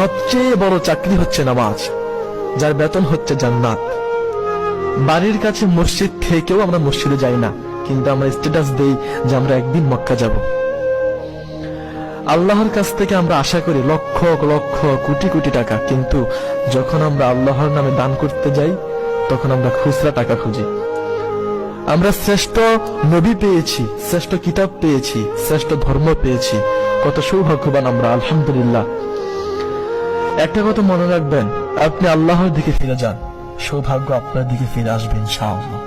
সবচেয়ে বড় চাকরি হচ্ছে নামাজ, যার বেতন হচ্ছে জান্নাত। বাড়ির কাছে মসজিদ থেকেও আমরা মসজিদে যাই না, কিন্তু আমরা স্ট্যাটাস দেই যে আমরা একদিন মক্কা যাব। আল্লাহর কাছ থেকে আমরা আশা করি লক্ষ লক্ষ কোটি কোটি টাকা, কিন্তু যখন আমরা আল্লাহর নামে দান করতে যাই তখন আমরা খুচরা টাকা খুঁজি। আমরা শ্রেষ্ঠ নবী পেয়েছি, শ্রেষ্ঠ কিতাব পেয়েছি, শ্রেষ্ঠ ধর্ম পেয়েছি, কত সৌভাগ্যবান আমরা, আলহামদুলিল্লাহ। একটা কথা মনে রাখবেন, আপনি আল্লাহর দিকে ফিরে যান, সৌভাগ্য আপনার দিকে ফিরে আসবে ইনশাআল্লাহ।